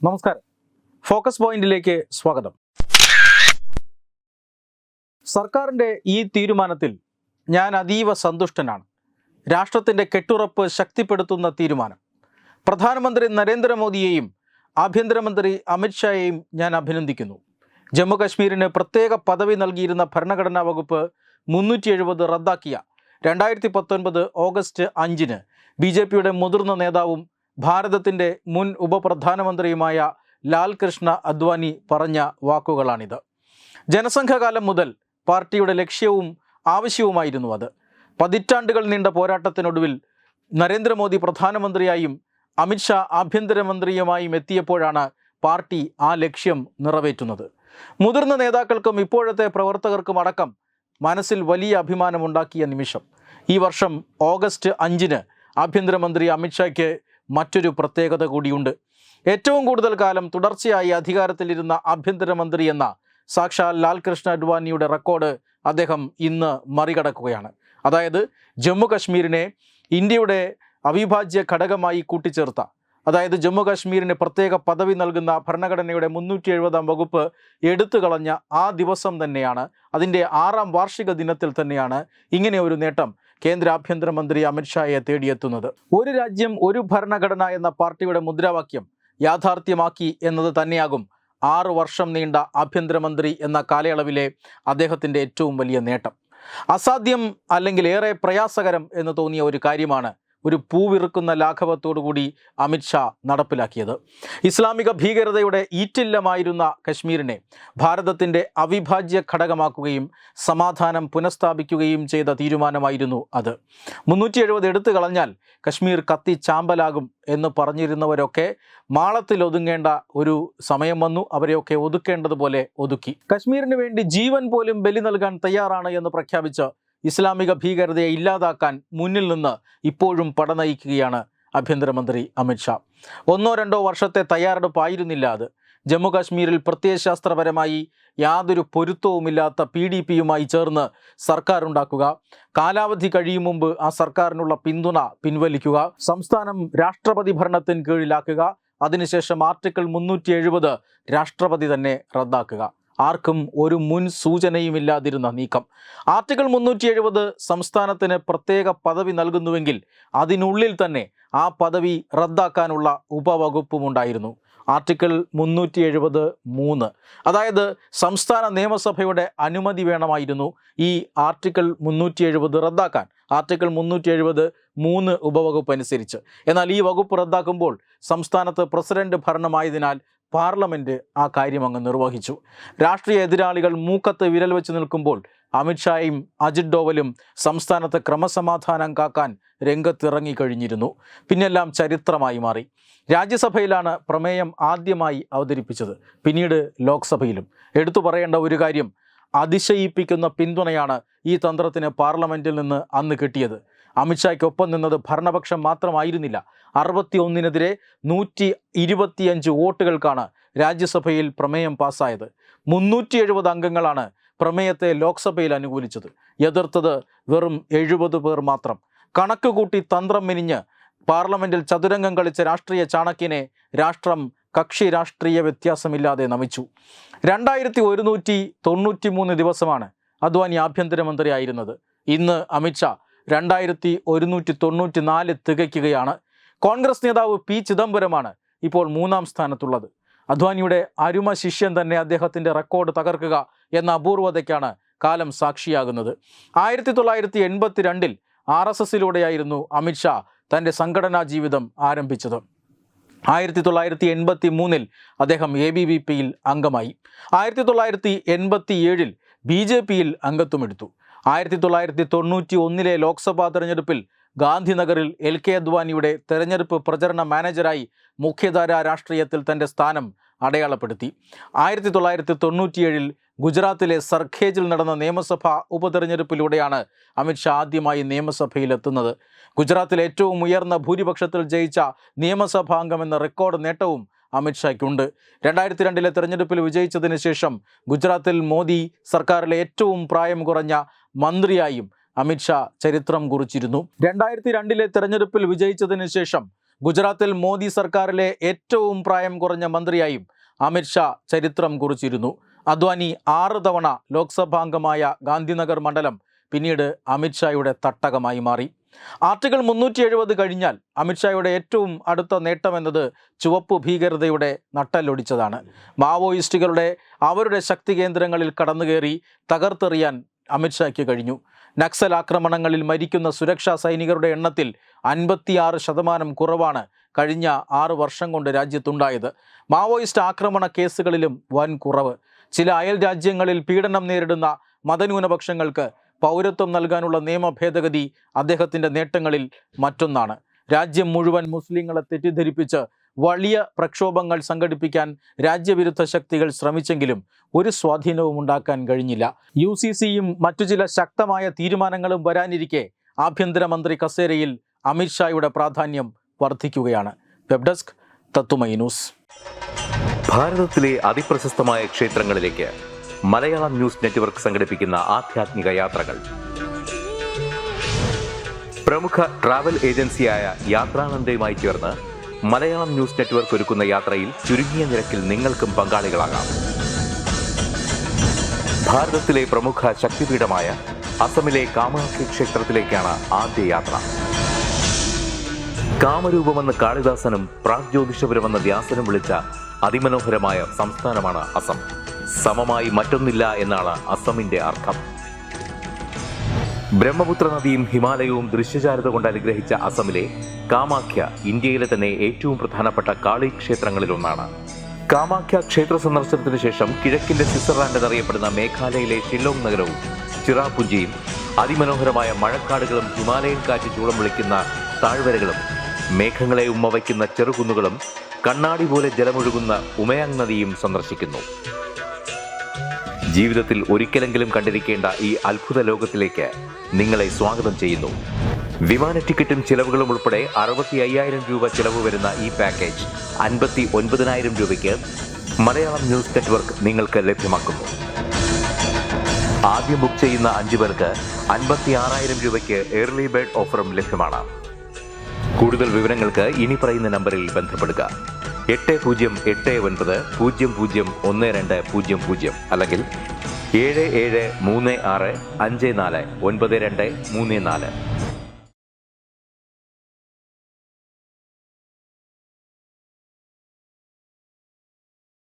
നമസ്കാരം. ഫോക്കസ് പോയിന്റിലേക്ക് സ്വാഗതം. സർക്കാരിൻ്റെ ഈ തീരുമാനത്തിൽ ഞാൻ അതീവ സന്തുഷ്ടനാണ്. രാഷ്ട്രത്തിൻ്റെ കെട്ടുറപ്പ് ശക്തിപ്പെടുത്തുന്ന തീരുമാനം. പ്രധാനമന്ത്രി നരേന്ദ്രമോദിയെയും ആഭ്യന്തരമന്ത്രി അമിത്ഷായെയും ഞാൻ അഭിനന്ദിക്കുന്നു. ജമ്മു കശ്മീരിന് പ്രത്യേക പദവി നൽകിയിരുന്ന ഭരണഘടനാ വകുപ്പ് 370 റദ്ദാക്കിയ 2019 ഓഗസ്റ്റ് 5-ന് BJPയുടെ മുതിർന്ന നേതാവും ഭാരതത്തിൻ്റെ മുൻ ഉപപ്രധാനമന്ത്രിയുമായ ലാൽ കൃഷ്ണ അദ്വാനി പറഞ്ഞ വാക്കുകളാണിത്. ജനസംഘകാലം മുതൽ പാർട്ടിയുടെ ലക്ഷ്യവും ആവശ്യവുമായിരുന്നു അത്. പതിറ്റാണ്ടുകൾ നീണ്ട പോരാട്ടത്തിനൊടുവിൽ നരേന്ദ്രമോദി പ്രധാനമന്ത്രിയായും അമിത്ഷാ ആഭ്യന്തരമന്ത്രിയുമായും എത്തിയപ്പോഴാണ് പാർട്ടി ആ ലക്ഷ്യം നിറവേറ്റുന്നത്. മുതിർന്ന നേതാക്കൾക്കും ഇപ്പോഴത്തെ പ്രവർത്തകർക്കും അടക്കം മനസ്സിൽ വലിയ അഭിമാനമുണ്ടാക്കിയ നിമിഷം. ഈ വർഷം ഓഗസ്റ്റ് 5-ന് ആഭ്യന്തരമന്ത്രി അമിത്ഷായ്ക്ക് മറ്റൊരു പ്രത്യേകത കൂടിയുണ്ട്. ഏറ്റവും കൂടുതൽ കാലം തുടർച്ചയായി അധികാരത്തിലിരുന്ന ആഭ്യന്തരമന്ത്രി എന്ന സാക്ഷാൽ ലാൽ കൃഷ്ണ അദ്വാനിയുടെ റെക്കോർഡ് അദ്ദേഹം ഇന്ന് മറികടക്കുകയാണ്. അതായത് ജമ്മു കശ്മീരിനെ ഇന്ത്യയുടെ അവിഭാജ്യ ഘടകമായി കൂട്ടിച്ചേർത്ത, അതായത് ജമ്മു കാശ്മീരിന് പ്രത്യേക പദവി നൽകുന്ന ഭരണഘടനയുടെ 370 വകുപ്പ് എടുത്തു കളഞ്ഞ ആ ദിവസം തന്നെയാണ്, അതിൻ്റെ 6ാം വാർഷിക ദിനത്തിൽ തന്നെയാണ് ഇങ്ങനെ ഒരു നേട്ടം കേന്ദ്ര ആഭ്യന്തരമന്ത്രി അമിത്ഷായെ തേടിയെത്തുന്നത്. ഒരു രാജ്യം ഒരു ഭരണഘടന എന്ന പാർട്ടിയുടെ മുദ്രാവാക്യം യാഥാർത്ഥ്യമാക്കി എന്നത് തന്നെയാകും 6 വർഷം നീണ്ട ആഭ്യന്തരമന്ത്രി എന്ന കാലയളവിലെ അദ്ദേഹത്തിൻ്റെ ഏറ്റവും വലിയ നേട്ടം. അസാധ്യം അല്ലെങ്കിൽ ഏറെ പ്രയാസകരം എന്ന് തോന്നിയ ഒരു കാര്യമാണ് ഒരു പൂവിറുക്കുന്ന ലാഘവത്തോടുകൂടി അമിത്ഷാ നടപ്പിലാക്കിയത്. ഇസ്ലാമിക ഭീകരതയുടെ ഈറ്റില്ലമായിരുന്ന കശ്മീരിനെ ഭാരതത്തിൻ്റെ അവിഭാജ്യ ഘടകമാക്കുകയും സമാധാനം പുനഃസ്ഥാപിക്കുകയും ചെയ്ത തീരുമാനമായിരുന്നു അത്. 370 എടുത്തു കളഞ്ഞാൽ കശ്മീർ കത്തി ചാമ്പലാകും എന്ന് പറഞ്ഞിരുന്നവരൊക്കെ മാളത്തിൽ ഒതുങ്ങേണ്ട ഒരു സമയം വന്നു. അവരെയൊക്കെ ഒതുക്കേണ്ടതുപോലെ ഒതുക്കി. കശ്മീരിന് വേണ്ടി ജീവൻ പോലും ബലി നൽകാൻ തയ്യാറാണ് എന്ന് പ്രഖ്യാപിച്ച് ഇസ്ലാമിക ഭീകരതയെ ഇല്ലാതാക്കാൻ മുന്നിൽ നിന്ന് ഇപ്പോഴും പടനയിക്കുകയാണ് ആഭ്യന്തരമന്ത്രി അമിത്ഷാ. 1-2 വർഷത്തെ തയ്യാറെടുപ്പായിരുന്നില്ല അത്. ജമ്മു കാശ്മീരിൽ പ്രത്യയശാസ്ത്രപരമായി യാതൊരു പൊരുത്തവുമില്ലാത്ത PDPയുമായി ചേർന്ന് സർക്കാർ ഉണ്ടാക്കുക, കാലാവധി കഴിയും മുമ്പ് ആ സർക്കാരിനുള്ള പിന്തുണ പിൻവലിക്കുക, സംസ്ഥാനം രാഷ്ട്രപതി ഭരണത്തിന് കീഴിലാക്കുക, അതിനുശേഷം ആർട്ടിക്കിൾ 370 രാഷ്ട്രപതി തന്നെ റദ്ദാക്കുക. ആർക്കും ഒരു മുൻ സൂചനയുമില്ലാതിരുന്ന നീക്കം. ആർട്ടിക്കിൾ 370 സംസ്ഥാനത്തിന് പ്രത്യേക പദവി നൽകുന്നുവെങ്കിൽ അതിനുള്ളിൽ തന്നെ ആ പദവി റദ്ദാക്കാനുള്ള ഉപവകുപ്പുമുണ്ടായിരുന്നു. ആർട്ടിക്കിൾ 370(3), അതായത് സംസ്ഥാന നിയമസഭയുടെ അനുമതി വേണമായിരുന്നു ഈ ആർട്ടിക്കിൾ 370 റദ്ദാക്കാൻ. ആർട്ടിക്കിൾ 370(3) ഉപവകുപ്പ് അനുസരിച്ച്. എന്നാൽ ഈ വകുപ്പ് റദ്ദാക്കുമ്പോൾ സംസ്ഥാനത്ത് പ്രസിഡന്റ് ഭരണമായതിനാൽ പാർലമെൻറ്റ് ആ കാര്യം അങ്ങ് നിർവഹിച്ചു. രാഷ്ട്രീയ എതിരാളികൾ മൂക്കത്ത് വിരൽ വെച്ച് നിൽക്കുമ്പോൾ അമിത്ഷായും അജിത് ഡോവലും സംസ്ഥാനത്ത് ക്രമസമാധാനം കാക്കാൻ രംഗത്തിറങ്ങിക്കഴിഞ്ഞിരുന്നു. പിന്നെല്ലാം ചരിത്രമായി മാറി. രാജ്യസഭയിലാണ് പ്രമേയം ആദ്യമായി അവതരിപ്പിച്ചത്, പിന്നീട് ലോക്സഭയിലും. എടുത്തു പറയേണ്ട ഒരു കാര്യം, അതിശയിപ്പിക്കുന്ന പിന്തുണയാണ് ഈ തന്ത്രത്തിന് പാർലമെൻറ്റിൽ നിന്ന് അന്ന് കിട്ടിയത്. അമിത്ഷായ്ക്കൊപ്പം നിന്നത് ഭരണപക്ഷം മാത്രമായിരുന്നില്ല. 61-നെതിരെ 125 വോട്ടുകൾക്കാണ് രാജ്യസഭയിൽ പ്രമേയം പാസ്സായത്. 370 അംഗങ്ങളാണ് പ്രമേയത്തെ ലോക്സഭയിൽ അനുകൂലിച്ചത്. എതിർത്തത് വെറും 70 പേർ മാത്രം. കണക്ക് കൂട്ടി തന്ത്രം മെനിഞ്ഞ് പാർലമെൻറ്റിൽ ചതുരംഗം കളിച്ച രാഷ്ട്രീയ ചാണക്യനെ രാഷ്ട്രം കക്ഷി രാഷ്ട്രീയ വ്യത്യാസമില്ലാതെ നമിച്ചു. 2193 ദിവസമാണ് അദ്വാനി ആഭ്യന്തരമന്ത്രി ആയിരുന്നത്. ഇന്ന് അമിത്ഷാ 2194 തികയ്ക്കുകയാണ്. കോൺഗ്രസ് നേതാവ് P. ചിദംബരമാണ് ഇപ്പോൾ 3ാം സ്ഥാനത്തുള്ളത്. അദ്വാനിയുടെ അരുമ ശിഷ്യൻ തന്നെ അദ്ദേഹത്തിൻ്റെ റെക്കോർഡ് തകർക്കുക എന്ന അപൂർവതയ്ക്കാണ് കാലം സാക്ഷിയാകുന്നത്. 1982-ൽ RSSലൂടെയായിരുന്നു അമിത്ഷാ തൻ്റെ സംഘടനാ ജീവിതം ആരംഭിച്ചത്. 1983-ൽ അദ്ദേഹം ABVPയിൽ അംഗമായി. 1987-ൽ BJPയിൽ അംഗത്വമെടുത്തു. 1991-ലെ ലോക്സഭാ തെരഞ്ഞെടുപ്പിൽ ഗാന്ധിനഗറിൽ LK അദ്വാനിയുടെ തെരഞ്ഞെടുപ്പ് പ്രചരണ മാനേജരായി മുഖ്യധാര രാഷ്ട്രീയത്തിൽ തൻ്റെ സ്ഥാനം അടയാളപ്പെടുത്തി. 1997-ൽ ഗുജറാത്തിലെ സർഖേജിൽ നടന്ന നിയമസഭാ ഉപതെരഞ്ഞെടുപ്പിലൂടെയാണ് അമിത്ഷാ ആദ്യമായി നിയമസഭയിലെത്തുന്നത്. ഗുജറാത്തിൽ ഏറ്റവും ഉയർന്ന ഭൂരിപക്ഷത്തിൽ ജയിച്ച നിയമസഭാംഗമെന്ന റെക്കോർഡ് നേട്ടവും അമിത്ഷായ്ക്കുണ്ട്. 2002-ലെ തെരഞ്ഞെടുപ്പിൽ വിജയിച്ചതിന് ശേഷം ഗുജറാത്തിൽ മോദി സർക്കാരിലെ ഏറ്റവും പ്രായം കുറഞ്ഞ മന്ത്രിയായും അമിത്ഷാ ചരിത്രം കുറിച്ചിരുന്നു. 2002-ലെ തെരഞ്ഞെടുപ്പിൽ വിജയിച്ചതിന് ശേഷം ഗുജറാത്തിൽ മോദി സർക്കാരിലെ ഏറ്റവും പ്രായം കുറഞ്ഞ മന്ത്രിയായും അമിത്ഷാ ചരിത്രം കുറിച്ചിരുന്നു. അദ്വാനി 6 തവണ ലോക്സഭാംഗമായ ഗാന്ധിനഗർ മണ്ഡലം പിന്നീട് അമിത്ഷായുടെ തട്ടകമായി മാറി. ആർട്ടിക്കിൾ 370 കഴിഞ്ഞാൽ അമിത്ഷായുടെ ഏറ്റവും അടുത്ത നേട്ടമെന്നത് ചുവപ്പ് ഭീകരതയുടെ നട്ടലൊടിച്ചതാണ്. മാവോയിസ്റ്റുകളുടെ അവരുടെ ശക്തി കേന്ദ്രങ്ങളിൽ കടന്നുകയറി തകർത്തെറിയാൻ അമിത്ഷായ്ക്ക് കഴിഞ്ഞു. നക്സൽ ആക്രമണങ്ങളിൽ മരിക്കുന്ന സുരക്ഷാ സൈനികരുടെ എണ്ണത്തിൽ 56% കുറവാണ് കഴിഞ്ഞ 6 വർഷം കൊണ്ട് രാജ്യത്തുണ്ടായത്. മാവോയിസ്റ്റ് ആക്രമണ കേസുകളിലും വൻ കുറവ്. ചില അയൽ രാജ്യങ്ങളിൽ പീഡനം നേരിടുന്ന മതന്യൂനപക്ഷങ്ങൾക്ക് പൗരത്വം നൽകാനുള്ള നിയമ ഭേദഗതി അദ്ദേഹത്തിൻ്റെ നേട്ടങ്ങളിൽ മറ്റൊന്നാണ്. രാജ്യം മുഴുവൻ മുസ്ലിങ്ങളെ തെറ്റിദ്ധരിപ്പിച്ച് വലിയ പ്രക്ഷോഭങ്ങൾ സംഘടിപ്പിക്കാൻ രാജ്യവിരുദ്ധ ശക്തികൾ ശ്രമിച്ചെങ്കിലും ഒരു സ്വാധീനവും ഉണ്ടാക്കാൻ കഴിഞ്ഞില്ല. UCCയും മറ്റു ചില ശക്തമായ തീരുമാനങ്ങളും വരാനിരിക്കെ ആഭ്യന്തരമന്ത്രി കസേരയിൽ അമിത്ഷായുടെ പ്രാധാന്യം വർദ്ധിക്കുകയാണ്. വെബ് ഡെസ്ക് തത്തുമൈ ന്യൂസ്. ഭാരതത്തിലെ അതിപ്രശസ്തമായ ക്ഷേത്രങ്ങളിലേക്ക് മലയാളം ന്യൂസ് നെറ്റ്വർക്ക് സംഘടിപ്പിക്കുന്ന ആധ്യാത്മിക യാത്രകൾ. പ്രമുഖ ട്രാവൽ ഏജൻസിയായ യാത്രാനന്ദയുമായി ചേർന്ന് മലയാളം ന്യൂസ് നെറ്റ്വർക്ക് ഒരുക്കുന്ന യാത്രയിൽ ചുരുങ്ങിയ നിരക്കിൽ നിങ്ങൾക്കും പങ്കാളികളാകാം. ഭാരതത്തിലെ പ്രമുഖ ശക്തിപീഠമായ അസമിലെ കാമാഖ്യ ക്ഷേത്രത്തിലേക്കാണ് ആദ്യ യാത്ര. കാമരൂപമെന്ന് കാളിദാസനും പ്രാഗ്ജ്യോതിഷപുരമെന്ന് വ്യാസനും വിളിച്ച അതിമനോഹരമായ സംസ്ഥാനമാണ് അസം. സമമായി മറ്റൊന്നില്ല എന്നാണ് അസമിന്റെ അർത്ഥം. ബ്രഹ്മപുത്ര നദിയും ഹിമാലയവും ദൃശ്യചാരുത കൊണ്ട് അനുഗ്രഹിച്ച അസമിലെ കാമാഖ്യ ഇന്ത്യയിലെ തന്നെ ഏറ്റവും പ്രധാനപ്പെട്ട കാളി ക്ഷേത്രങ്ങളിലൊന്നാണ്. കാമാഖ്യ ക്ഷേത്ര സന്ദർശനത്തിന് ശേഷം കിഴക്കിന്റെ സ്വിറ്റ്സർലാൻഡ് എന്നറിയപ്പെടുന്ന മേഘാലയയിലെ ഷില്ലോങ് നഗരവും ചിറാപുഞ്ചിയും അതിമനോഹരമായ മഴക്കാടുകളും ഹിമാലയൻ കാറ്റ് ചൂളം വിളിക്കുന്ന താഴ്വരകളും മേഘങ്ങളെ ഉമ്മവയ്ക്കുന്ന ചെറുകുന്നുകളും കണ്ണാടി പോലെ ജലമൊഴുകുന്ന ഉമയാങ് നദിയും സന്ദർശിക്കുന്നു. ജീവിതത്തിൽ ഒരിക്കലെങ്കിലും കണ്ടിരിക്കേണ്ട ഈ അത്ഭുത ലോകത്തിലേക്ക് നിങ്ങളെ സ്വാഗതം ചെയ്യുന്നു. വിമാന ടിക്കറ്റും ചിലവുകളും ഉൾപ്പെടെ 65,000 രൂപ ചിലവ് വരുന്ന ഈ പാക്കേജ് 59,000 രൂപയ്ക്ക് മലയാളം ന്യൂസ് നെറ്റ്വർക്ക് നിങ്ങൾക്ക് ലഭ്യമാക്കുന്നു. ആദ്യം ബുക്ക് ചെയ്യുന്ന 5 പേർക്ക് 56,000 രൂപയ്ക്ക് ഏർലി ബേർഡ് ഓഫറും ലഭ്യമാണ്. കൂടുതൽ വിവരങ്ങൾക്ക് ഇനി പറയുന്ന നമ്പറിൽ ബന്ധപ്പെടുക. 8089001200 അല്ലെങ്കിൽ 7736549234.